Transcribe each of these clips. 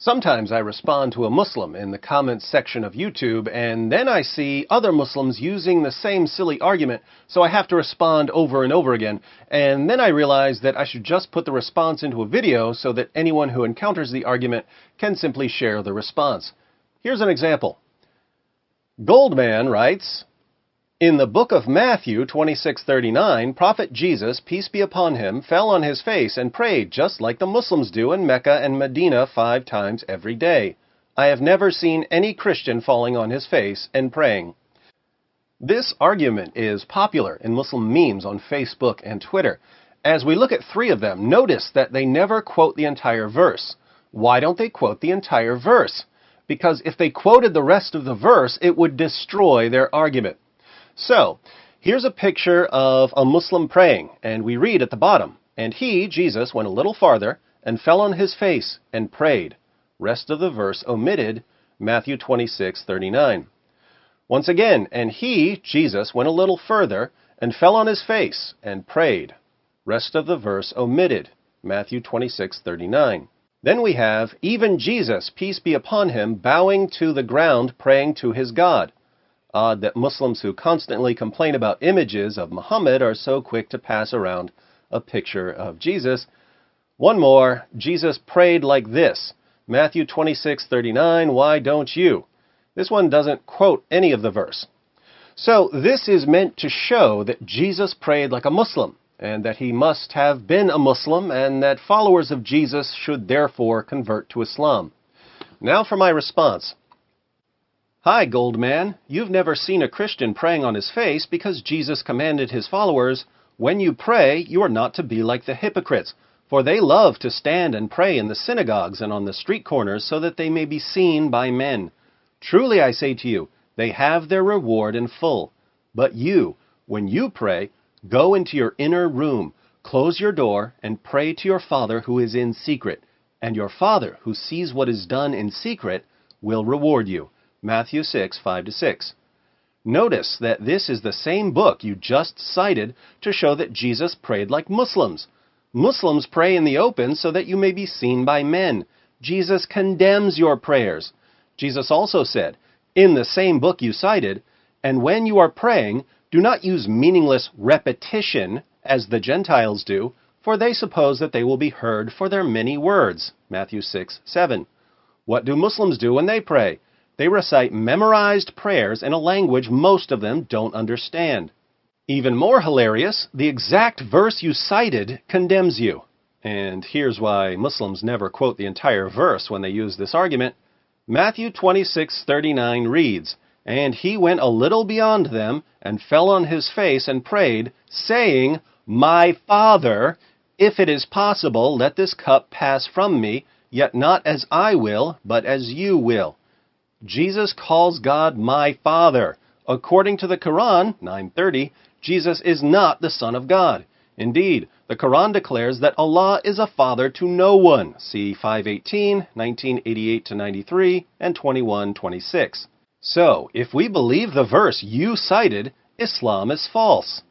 Sometimes I respond to a Muslim in the comments section of YouTube, and then I see other Muslims using the same silly argument, so I have to respond over and over again. And then I realize that I should just put the response into a video so that anyone who encounters the argument can simply share the response. Here's an example. Goldman writes, in the book of Matthew 26:39, Prophet Jesus, peace be upon him, fell on his face and prayed just like the Muslims do in Mecca and Medina 5 times every day. I have never seen any Christian falling on his face and praying. This argument is popular in Muslim memes on Facebook and Twitter. As we look at 3 of them, notice that they never quote the entire verse. Why don't they quote the entire verse? Because if they quoted the rest of the verse, it would destroy their argument. So, here's a picture of a Muslim praying, and we read at the bottom, and he, Jesus, went a little farther and fell on his face and prayed. Rest of the verse omitted, Matthew 26:39. Once again, and he, Jesus, went a little further and fell on his face and prayed. Rest of the verse omitted, Matthew 26:39. Then we have, even Jesus, peace be upon him, bowing to the ground, praying to his God. Odd that Muslims who constantly complain about images of Muhammad are so quick to pass around a picture of Jesus. One more, Jesus prayed like this, Matthew 26:39, why don't you? This one doesn't quote any of the verse. So this is meant to show that Jesus prayed like a Muslim, and that he must have been a Muslim, and that followers of Jesus should therefore convert to Islam. Now for my response. Hi, Goldman. You've never seen a Christian praying on his face because Jesus commanded his followers, when you pray, you are not to be like the hypocrites, for they love to stand and pray in the synagogues and on the street corners so that they may be seen by men. Truly I say to you, they have their reward in full. But you, when you pray, go into your inner room, close your door, and pray to your Father who is in secret, and your Father who sees what is done in secret will reward you. Matthew 6:5-6. Notice that this is the same book you just cited to show that Jesus prayed like Muslims. Muslims pray in the open so that you may be seen by men. Jesus condemns your prayers. Jesus also said, in the same book you cited, and when you are praying, do not use meaningless repetition as the Gentiles do, for they suppose that they will be heard for their many words. Matthew 6:7. What do Muslims do when they pray? They recite memorized prayers in a language most of them don't understand. Even more hilarious, the exact verse you cited condemns you. And here's why Muslims never quote the entire verse when they use this argument. Matthew 26:39 reads, and he went a little beyond them and fell on his face and prayed, saying, my Father, if it is possible, let this cup pass from me, yet not as I will, but as you will. Jesus calls God my Father. According to the Quran, 9:30, Jesus is not the Son of God. Indeed, the Quran declares that Allah is a father to no one. See 5:18, 1988-93, and 21:26. So, if we believe the verse you cited, Islam is false.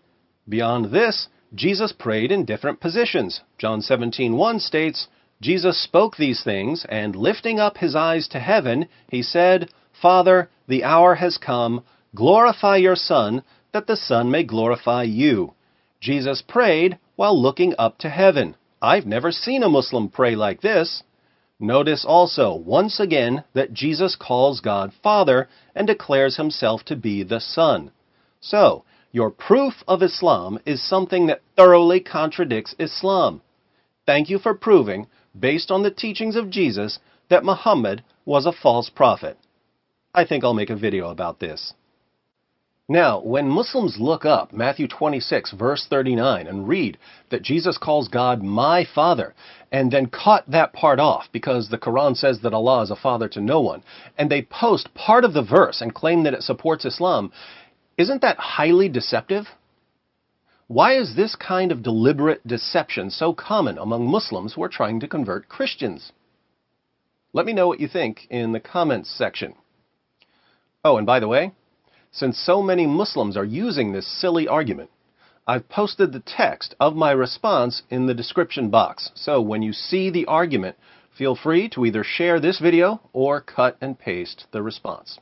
Beyond this, Jesus prayed in different positions. John 17:1 states, Jesus spoke these things, and lifting up his eyes to heaven, he said, Father, the hour has come, glorify your Son, that the Son may glorify you. Jesus prayed while looking up to heaven. I've never seen a Muslim pray like this. Notice also, once again, that Jesus calls God Father and declares himself to be the Son. So, your proof of Islam is something that thoroughly contradicts Islam. Thank you for proving, based on the teachings of Jesus, that Muhammad was a false prophet. I think I'll make a video about this. Now, when Muslims look up Matthew 26, verse 39, and read that Jesus calls God my Father, and then cut that part off because the Quran says that Allah is a father to no one, and they post part of the verse and claim that it supports Islam, isn't that highly deceptive? Why is this kind of deliberate deception so common among Muslims who are trying to convert Christians? Let me know what you think in the comments section. Oh, and by the way, since so many Muslims are using this silly argument, I've posted the text of my response in the description box. So when you see the argument, Feel free to either share this video or cut and paste the response.